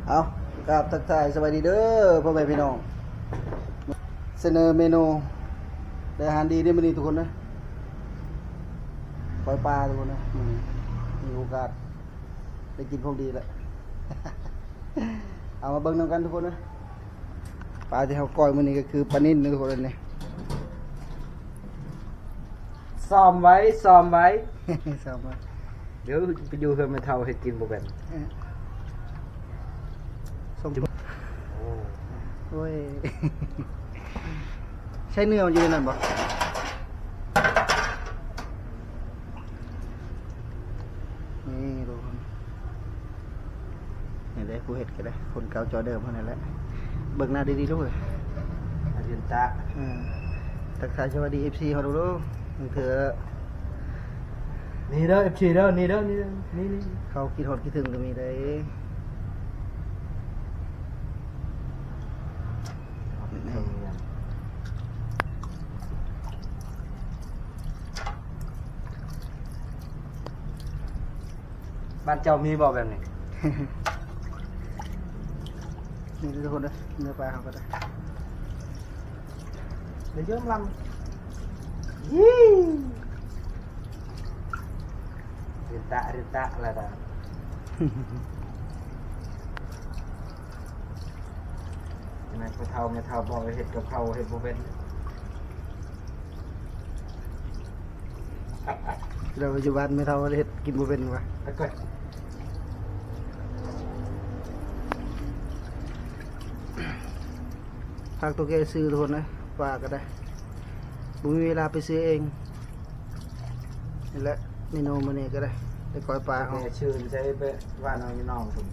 เอากราบทักทายสวัสดีเด้อพ่อแม่พี่น้องเสนอเมนูได้อาหารดีได้มื้อนี้ทุกคนนะปล่อยปลาทุกคนนะมีโอกาสได้กินของดีแล้ว เอามาเบิ่งนำกันทุกคนนะปลาที่เขาก้อยมื้อนี้ก็คือปลานิ่นนะทุกคนเลย ซ้อมไว้ซ้อมไว้ ชอบมาก เดี๋ยวไปดูเพื่อนมาเท่าให้กินบ่เป็น ส้มโอ้ย ใช้เนื้อมันอยู่ในนั้นบ่นี่ทุกคนนี่ได้ผู้เห็ดก็ได้คนเก่าจอเดิมเท่านั้นแหละเบิ่งหน้าดีๆลูกเอ้ย อารินตะ ทักทายสวัสดี FC เขาดูลูกเถื่อ นี่เด้อ FC เด้อนี่เด้อนี่เด้อนี่ เขาคิดฮอดคิดถึงก็มีได้ บ้านเจ้ามีบ่แบบนี้ นี่ทุกคนนะเนื้อปลาเขาก็ได้ เดี๋ยวเยอะลำรินตะอะไรต่างยังไงเท่าไม่เท่าบอกเห็ดกับเขาเห็ดบ่เป็น เราปัจจุบันไม่เท่าเห็ดกินบ่เป็นวะ แล้วก็ ฝากตัวแกซื้อทุกคนนะปลาก็ได้บุมีเวลาไปซื้อเองนี่แหละเมนูมื้อนี้ก็ได้ไปก้อยปลาเขา แม่ชื่นใจไปว่าน้องอยู่น้องผม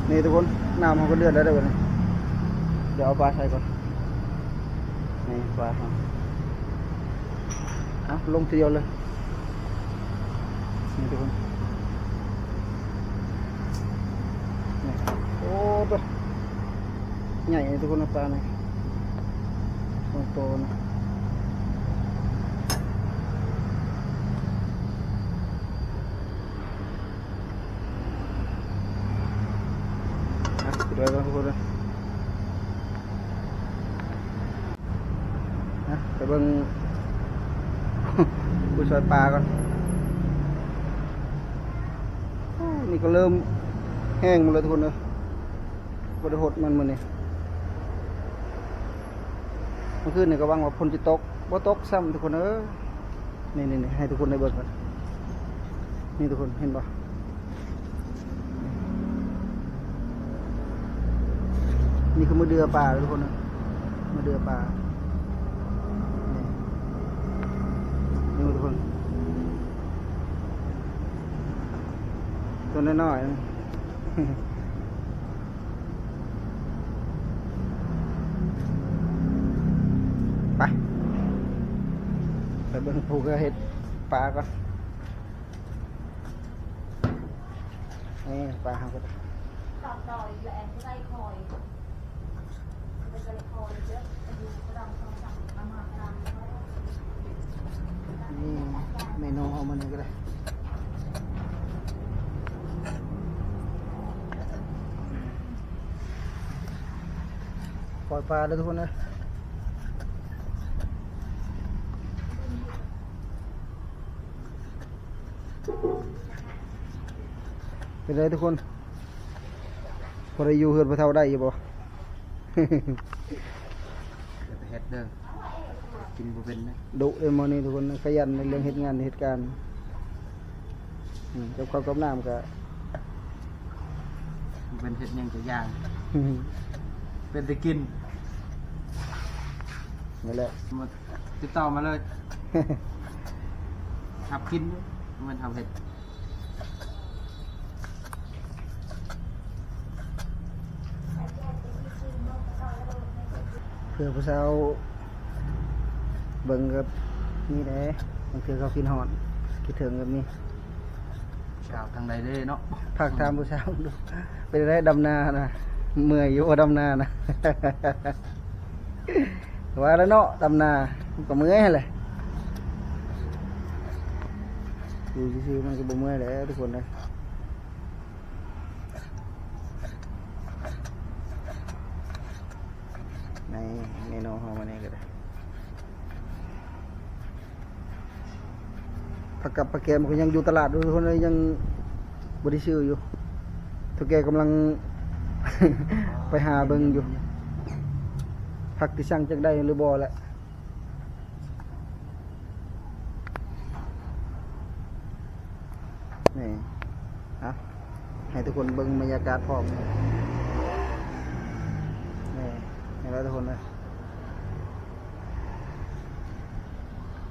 นี่ทุกคนน้ำเขาก็เดือดแล้วเดี๋ยวนี้เดี๋ยวเอาปลาใส่ก่อนนี่ปลาครับเอาลงทีเดียวเลยนี่ทุกคนนี่โอ้ตัวใหญ่ทุกคนนะปลาเนี่ยโตๆนะปิดไว้ก่อนทุกคนเลยไปเบิ่ง ผู้ช่วยปลาก่อนนี่ก็เริ่มแห้งหมดเลยทุกคนเลยบริหดมันนี่เมื่อคืนนี่ก็หวังว่าฝนจะตกบ่ตกซ้ำทุกคนนี่ให้ทุกคนได้เบิ่งกันนี่ทุกคนเห็นปะนี่คือมือเดือปลาเลยทุกคนนะมือเดือปลานี่ทุกคนตัวน้อยๆ ไปเบิ่งผูกเห็ดปลาก่อนนี่ปลาเขาก็ ตอบต่อยและแอนที่ไล่คอยเป็นกระคอยเยอะอายุกระดังสองสามประมาณนั้น นี่เมนูเอามาหนึ่งก็ได้ปล่อยปลาเลยทุกคนนะเป็นไรทุกคนพอได้อยู่เฮือนพระเท่าได้อยู่บ่ เฮ็ดเด้อกินบ่เป็นนะ ดุเอ็มอนี่ทุกคนนะขยันในเรื่องเหตุงานเหตุการณ์กับข้าวกับน้ำก็ บ่เป็นเฮ็ดหยังจะย่าง เป็นแต่กิน นี่แหละ มาติดต่อมาเลยทับกินด้วยมันทำเห็ด เพื่อผู้สาวเบิ่งกับนี่แหละบางทีเขากินหอนคิดถึงกับนี่ กล่าวทางใดเด้เนาะ ภาคทามผู้สาวดูเป็นได้ดำนานะ เมื่อยอยู่ว่าดำนานะ ว่าแล้วเนาะดำนามันก็เมื่อยหั่นแหละอยู่ซื่อๆมันก็บ่เมื่อยแหล้วทุกคนเลยในเมนูของมันนี่ก็ได้ผักกับผักแกมก็ยังอยู่ตลาดทุกคนเลยยังบ่ได้ซื้ออยู่ทุกแกกำลัง ไปหาเบิ่งอยู่ผักที่สั่งจากได้หรือบ่แหละนี่อ่ะให้ทุกคนเบิ่งบรรยากาศพร้อมนี่เห็นแล้วทุกคนนะ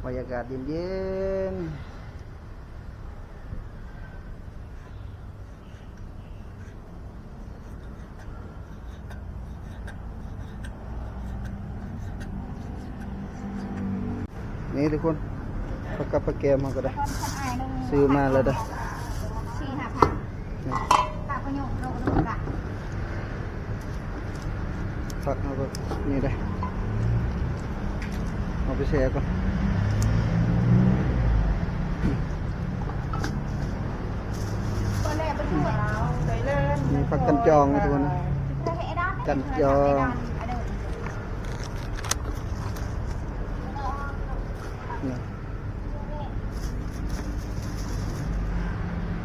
บรรยากาศเย็นๆนี่ทุกคนผักกับผักแกมมันก็ได้ ซื้อมาแล้วเด้อ 4-5 พันตาประโยชน์โลกะ ผักเอาไปนี่ได้เอาไปแช่ก่อนมีผักกันจองนะทุกคนนะกันจองนี่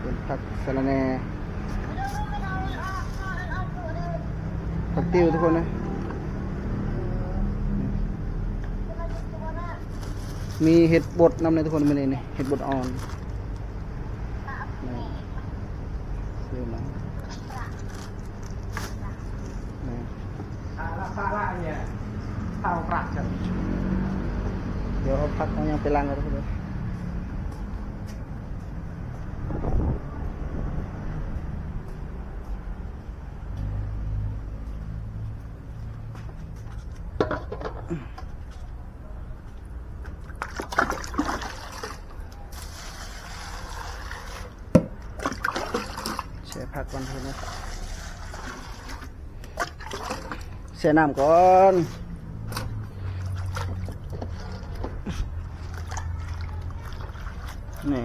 เป็นผักสะระแหน่ผักติ้วทุกคนนะมีเห็ดบดนำในทุกคนมาเลยนี่เห็ดบดอ่อนนี่ซื้อมานี่ Salah ya. Tahu praktek. เดี๋ยวเอาผักเอายังไปล้างกันทุกคนเลยแช่ผักก่อนทุกคนนะแช่น้ำก่อนนี่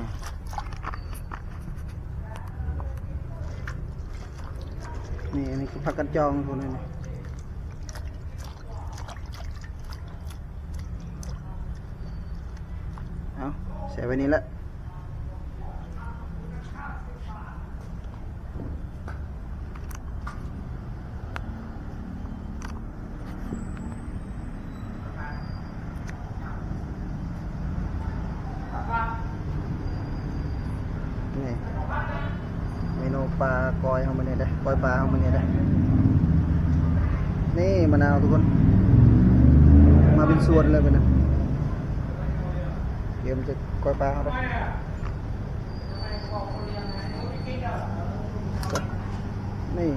นี่อันนี้คือผักกันจองทุกคนเลยนี่เอาแช่ไว้นี่ละนี่เมนูปลากอยของมันเนี่ยได้กอยปลาของมันเนี่ยได้นี่มะนาวทุกคนมาเป็นส่วนเลยไปนะเดี๋ยวมันจะกอยปลาเขาได้นี่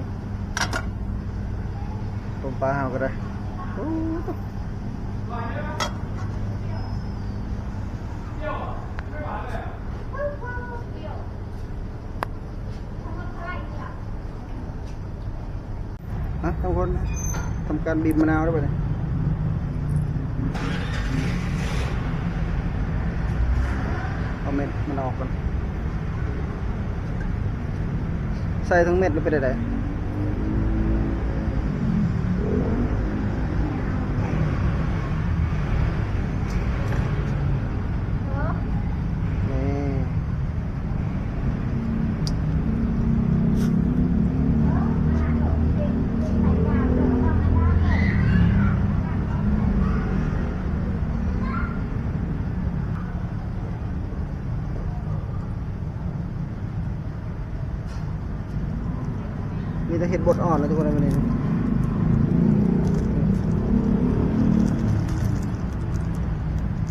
ต้มปลาเขาก็ได้โอ้โหนะทุกคนทำการบีบมะนาวได้ไปเลยเอาเม็ดมันออกก่อนใส่ทั้งเม็ดหรือไปได้ นี่มีแต่เห็ดบดอ่อนนะทุกคนในวันนี้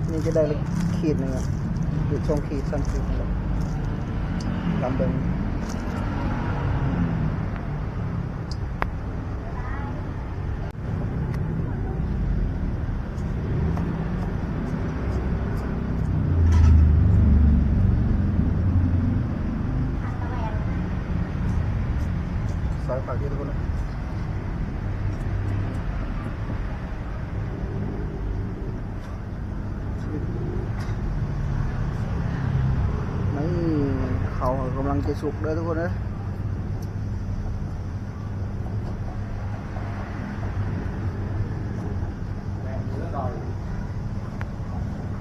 นี่จะได้ละขีดหนึ่งอ่ะหรือ2 ขีด 3 ขีดนะครับตามเดิมซอยผักเยอะทุกคนนะ ำลังจะสุกเลยทุกคนนะ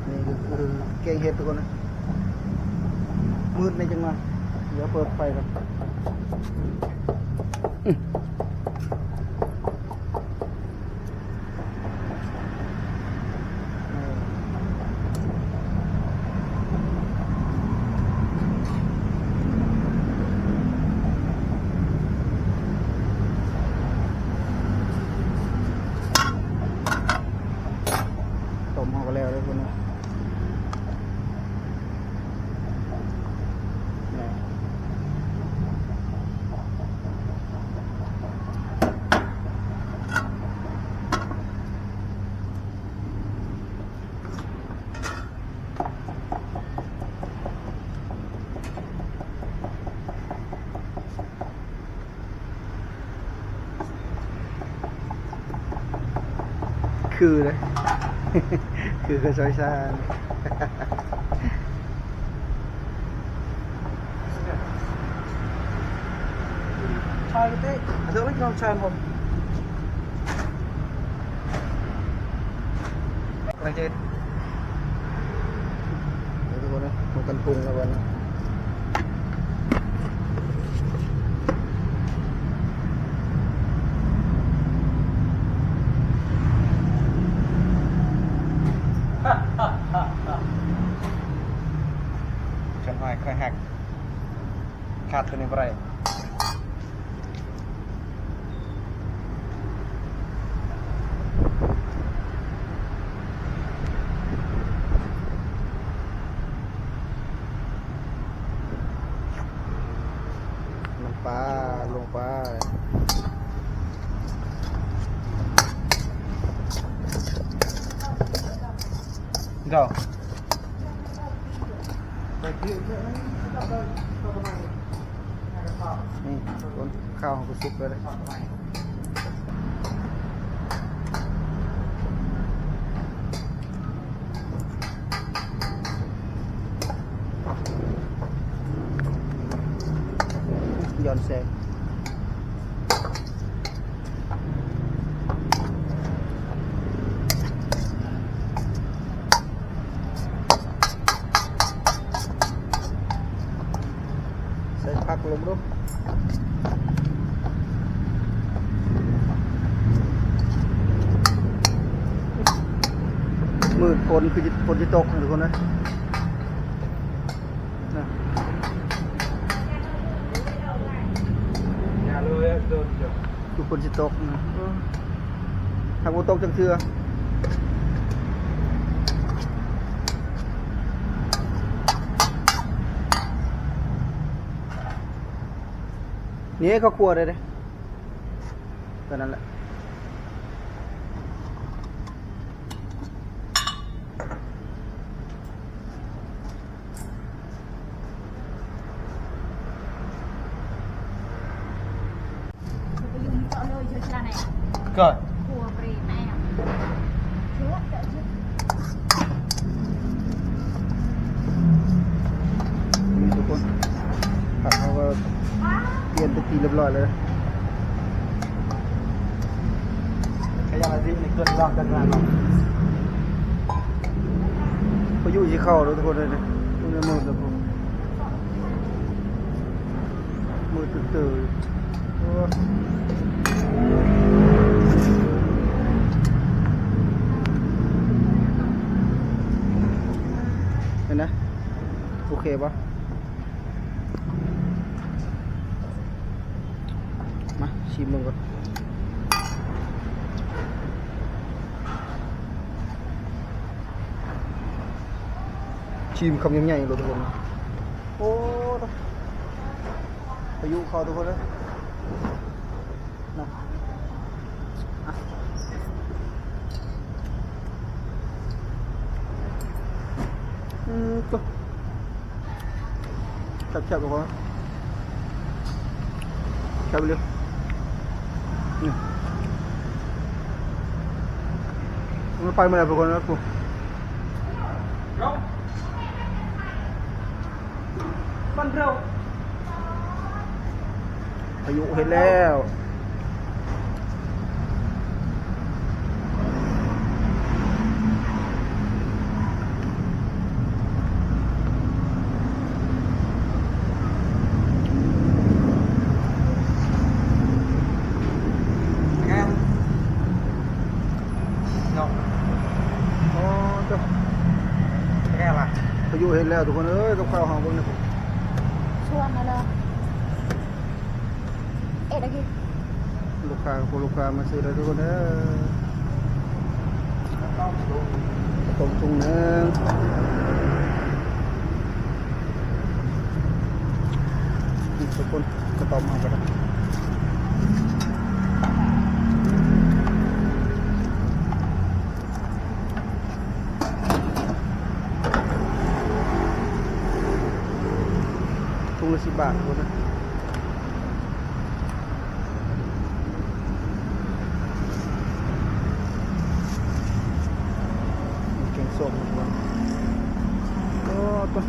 นี่คือแกงเห็ดทุกคนนะมืดในจังมาเดี๋ยวเปิดไฟกันต้มเอาไปแล้วทุกคนนะคือเลย คือกระซอยซ่า Chai cái tết, đỡ lấy nhau chai một. อะไรเจ็ดเดี๋ยวทุกคนนะมากันปรุงแล้ววันนะฉันหายใครหักขาดตัวนี้ไปน้ำปลาลงไปเจ้า นี่ต้นข้าวของกูสุกเลยย้อนแสงใส่ผักลงดูมืดฝนคือฝนจะตกทุกคนนะนะ Nhà lôi á, đơn được. คือฝนจะตกนะหากฝนตกจังเทื่อนี่เขาครัวเลยเด้ตอนนั้นแหละก็ Cua bì mẹ Chúa đợi chứ นี่ทุกคนผักเขาก็เปลี่ยนตะกี้เรียบร้อยเลย Cái nhà gì này cơn lọc cơn lọc. พายุจะเข้าแล้วทุกคนเลยนะตรงนี้มืดแล้วผมมืดตื่นๆโอ้เห็นนะโอเคปะมาชิมมึงก่อนชิมคำยังไงเลยทุกคนโอ้พายุเข้าทุกคนเลยนะอ่ะก็แคบๆกับเขาแคบไปเลยนี่มันไปเมื่อไหร่ทุกคนนะกู Rau. Con rau. พายุเห็นแล้วอ๋อเจ้าพายุเห็นแล้วทุกคนเอ้ยกับข้าวหอมเบิ่งนะ ชวนมาเลยเอ็ดอะไรกิน ลูกค้ามาซื้อแล้วทุกคนเด้อต้มถุงหนึงนี่ทุกคนกระต้มเอาไปแล้วถุงละ10 บาททุกคนนะแกงส้มทุกคนก็ต้น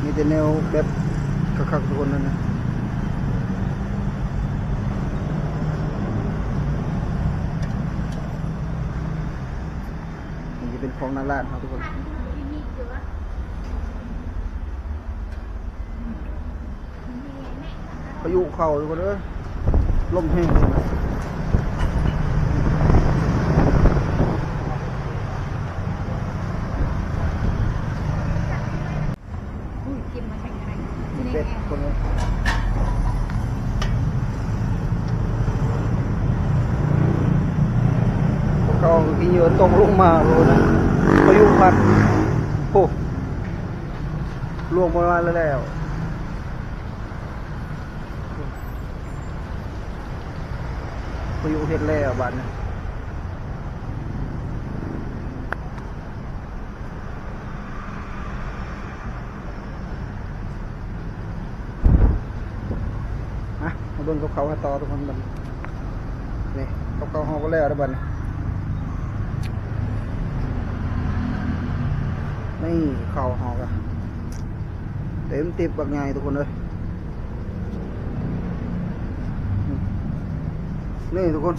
มีแต่แนวแบบคักๆทุกคนนั่นนะนี่จะเป็นของนาราดครับทุกคนพายุเข้าทุกคนเอ้ยลมแห้งเลยนะ อุ้ยกินมาแข่งอะไรที่ใน เป็ด แอร์ คนเลยพวกเขากินเยอะตกลงมาเลยนะพายุพัดโอ้ล่วงประมาณแล้วพายุเห็ดแล้วบ้านนี้มาเบิ่งกับเขาให้ต่อทุกคนบัดนี้นี่กับเขาห่อก็แล้วแล้วบัดนี้นี่ข้าวห่อกันเต็มติบบักใหญ่ทุกคนเลยนี่ทุกคน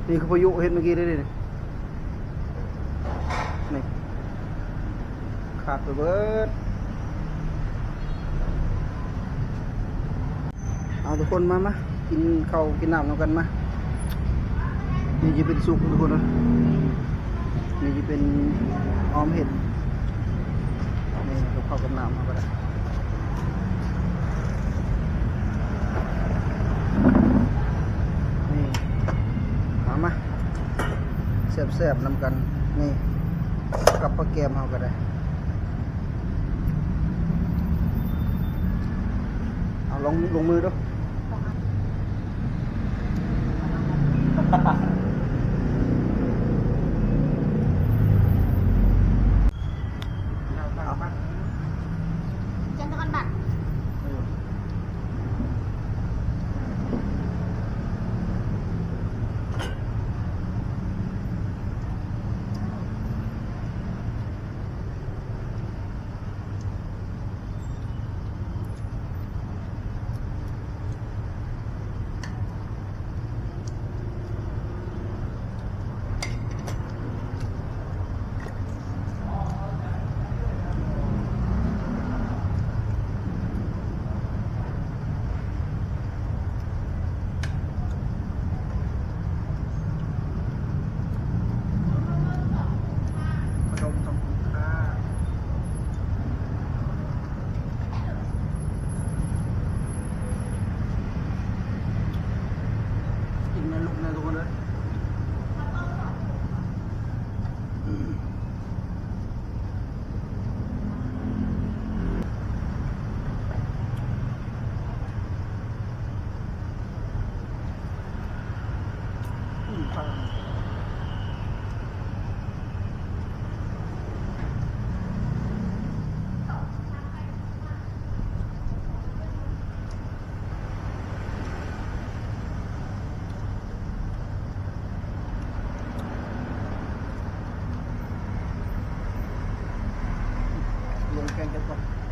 นี่คือพายุเห็นเมื่อกี้ได้ดินี่ขาดไปเบิดเอาทุกคนมากินข้าวกินน้ำนำกันมานี่จะเป็นซุปทุกคนนะนี่จะเป็นออมเห็ดนี่กับข้าวกับน้ำมาก็ได้นี่มาแซ่บๆนำกันนี่กับปลาแกมเอาก็ได้เอาลงมือดูจันทร์กันบัตร อ แกงเก็บก่อน